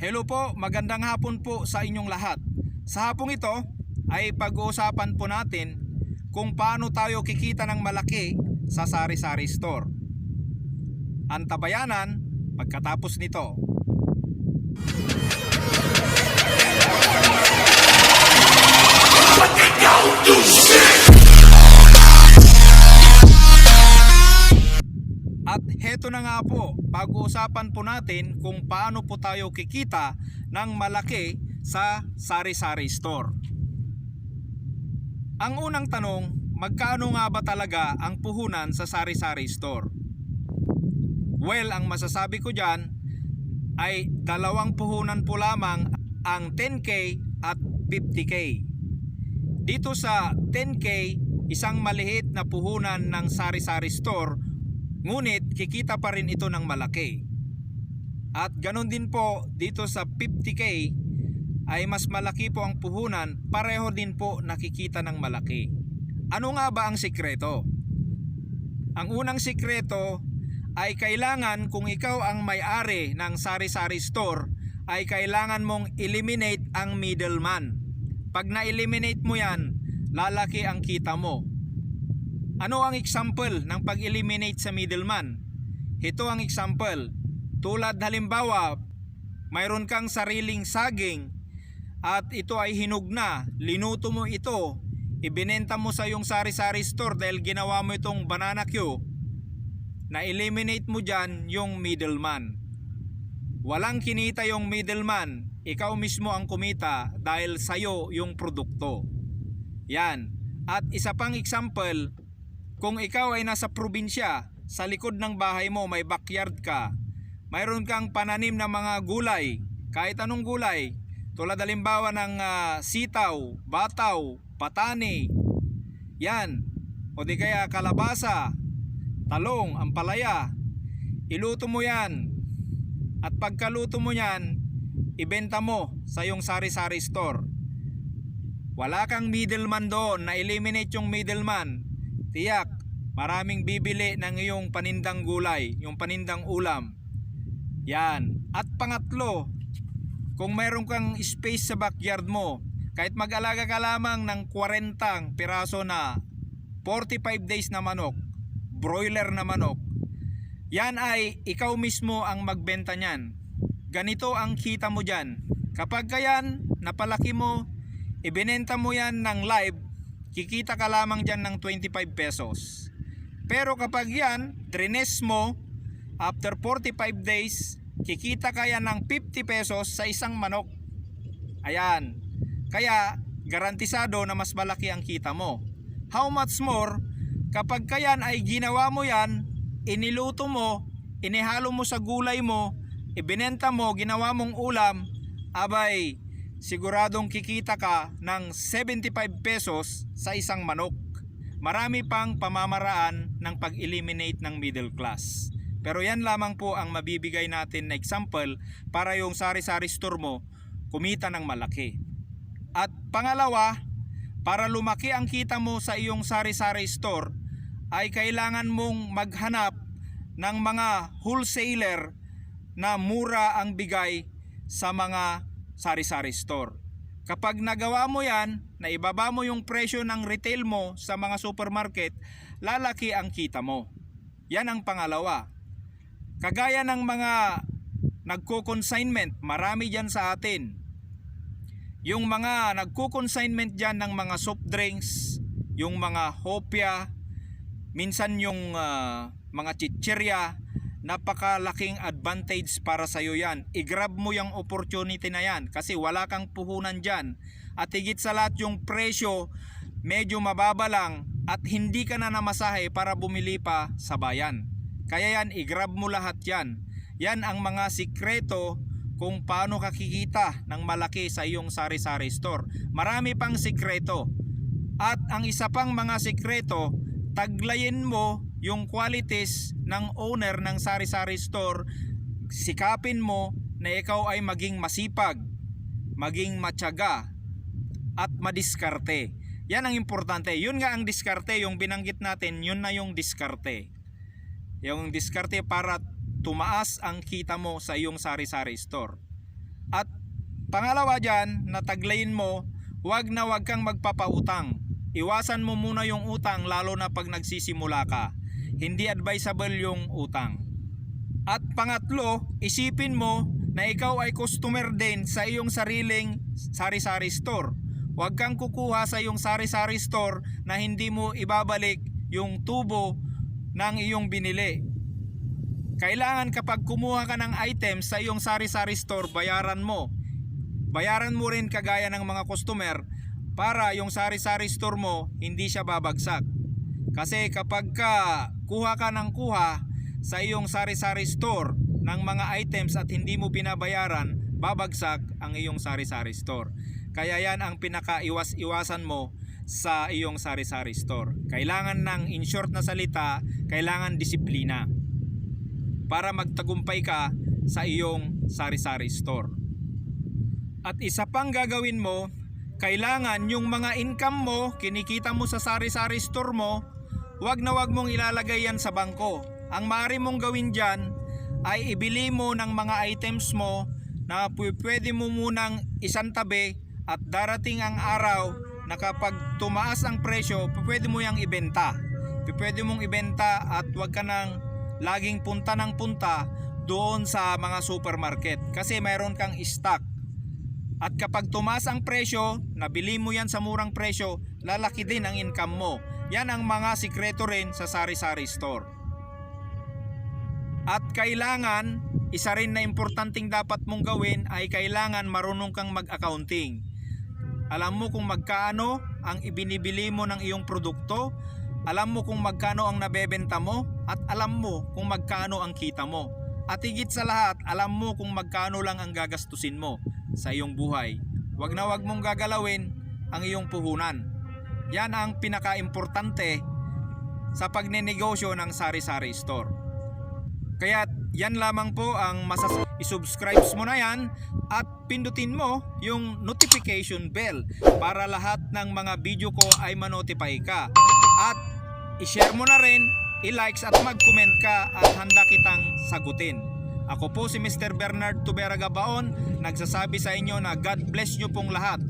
Hello po, magandang hapon po sa inyong lahat. Sa hapong ito ay pag-uusapan po natin kung paano tayo kikita ng malaki sa Sari Sari Store. Antabayanan pagkatapos nito. At heto na nga po, pag-uusapan po natin kung paano po tayo kikita ng malaki sa Sari Sari Store. Ang unang tanong, magkano nga ba talaga ang puhunan sa Sari Sari Store? Well, ang masasabi ko dyan ay dalawang puhunan po lamang, ang 10K at 50K. Dito sa 10K, isang maliit na puhunan ng Sari Sari Store, ngunit kikita pa rin ito ng malaki. At ganon din po dito sa 50K ay mas malaki po ang puhunan, pareho din po nakikita ng malaki. Ano nga ba ang sikreto? Ang unang sikreto ay kailangan, kung ikaw ang may-ari ng Sari Sari Store, ay kailangan mong eliminate ang middleman. Pag na-eliminate mo yan, lalaki ang kita mo. Ano ang example ng pag-eliminate sa middleman? Ito ang example. Tulad halimbawa, mayroon kang sariling saging at ito ay hinog na. Linuto mo ito, ibinenta mo sa iyong Sari Sari Store dahil ginawa mo itong banana Q. Na-eliminate mo dyan yung middleman. Walang kinita yung middleman. Ikaw mismo ang kumita dahil sa'yo yung produkto. Yan. At isa pang example, kung ikaw ay nasa probinsya, sa likod ng bahay mo may backyard ka, mayroon kang pananim na mga gulay, kahit anong gulay, tulad halimbawa ng sitaw, bataw, patani, yan, o di kaya kalabasa, talong, ampalaya, iluto mo yan, at pagkaluto mo yan, ibenta mo sa iyong Sari Sari Store. Wala kang middleman doon, na-eliminate yung middleman. Tiyak, maraming bibili ng iyong panindang gulay, yung panindang ulam. Yan. At pangatlo, kung mayroon kang space sa backyard mo, kahit mag-alaga ka lamang ng 40 piraso na 45 days na manok, broiler na manok, yan ay ikaw mismo ang magbenta niyan. Ganito ang kita mo dyan. Kapag yan, napalaki mo, ibinenta mo yan ng live, kikita ka lamang dyan ng 25 pesos. Pero kapag yan, drines mo, after 45 days, kikita ka yan ng 50 pesos sa isang manok. Ayan. Kaya, garantisado na mas malaki ang kita mo. How much more, kapag kayan ay ginawa mo yan, iniluto mo, inihalo mo sa gulay mo, ibinenta mo, ginawa mong ulam, abay, siguradong kikita ka ng 75 pesos sa isang manok. Marami pang pamamaraan ng pag-eliminate ng middle class. Pero yan lamang po ang mabibigay natin na example para yung Sari Sari Store mo kumita ng malaki. At pangalawa, para lumaki ang kita mo sa iyong Sari Sari Store, ay kailangan mong maghanap ng mga wholesaler na mura ang bigay sa mga Sari Sari Store. Kapag nagawa mo yan, na ibaba mo yung presyo ng retail mo sa mga supermarket, lalaki ang kita mo. Yan ang pangalawa. Kagaya ng mga nagko-consignment, marami dyan sa atin. Yung mga nagko-consignment dyan ng mga soft drinks, yung mga hopya, minsan yung mga chichirya, napakalaking advantage para sa iyo yan. I-grab mo yung opportunity na yan kasi wala kang puhunan dyan. At higit sa lahat yung presyo medyo mababa lang at hindi ka na namasahe para bumili pa sa bayan. Kaya yan, i-grab mo lahat yan. Yan ang mga sikreto kung paano ka kikita ng malaki sa iyong Sari Sari Store. Marami pang sikreto. At ang isa pang mga sikreto, taglayin mo yung qualities ng owner ng Sari Sari Store. Sikapin mo na ikaw ay maging masipag, maging matyaga, at madiskarte. Yan ang importante. Yun nga ang diskarte, yung binanggit natin, yun na yung diskarte. Yung diskarte para tumaas ang kita mo sa iyong Sari Sari Store. At pangalawa dyan, nataglayin mo, wag kang magpapautang. Iwasan mo muna yung utang lalo na pag nagsisimula ka. Hindi advisable yung utang. At pangatlo, isipin mo na ikaw ay customer din sa iyong sariling Sari Sari Store. Huwag kang kukuha sa iyong Sari Sari Store na hindi mo ibabalik yung tubo ng iyong binili. Kailangan kapag kumuha ka ng items sa iyong Sari Sari Store, bayaran mo. Bayaran mo rin kagaya ng mga customer para yung Sari Sari Store mo hindi siya babagsak. Kasi kapag kuha ka ng kuha sa iyong Sari Sari Store ng mga items at hindi mo binabayaran, babagsak ang iyong Sari Sari Store. Kaya yan ang pinaka-iwasan mo sa iyong Sari Sari Store. Kailangan ng, in short na salita, kailangan disiplina para magtagumpay ka sa iyong Sari Sari Store. At isa pang gagawin mo, kailangan yung mga income mo, kinikita mo sa Sari Sari Store mo, wag mong ilalagay yan sa bangko. Ang maaari mong gawin dyan ay ibili mo ng mga items mo na pwede mo munang isantabi at darating ang araw na kapag tumaas ang presyo, pwede mo yang ibenta. Pwede mong ibenta at wag ka nang laging punta ng punta doon sa mga supermarket kasi mayroon kang stock. At kapag tumaas ang presyo, nabili mo yan sa murang presyo, lalaki din ang income mo. Yan ang mga sikreto rin sa Sari Sari Store. At kailangan, isa rin na importanteng dapat mong gawin ay kailangan marunong kang mag-accounting. Alam mo kung magkano ang ibinibili mo ng iyong produkto, alam mo kung magkano ang nabebenta mo, at alam mo kung magkano ang kita mo. At higit sa lahat, alam mo kung magkano lang ang gagastusin mo sa iyong buhay. Wag mong gagalawin ang iyong puhunan. Yan ang pinaka-importante sa pagnenegosyo ng Sari Sari Store. Kaya yan lamang po ang i-subscribe mo na yan at pindutin mo yung notification bell para lahat ng mga video ko ay manotify ka. At i-share mo na rin, i-likes at mag-comment ka at handa kitang sagutin. Ako po si Mr. Bernard Tubera Gabaon, nagsasabi sa inyo na God bless nyo pong lahat.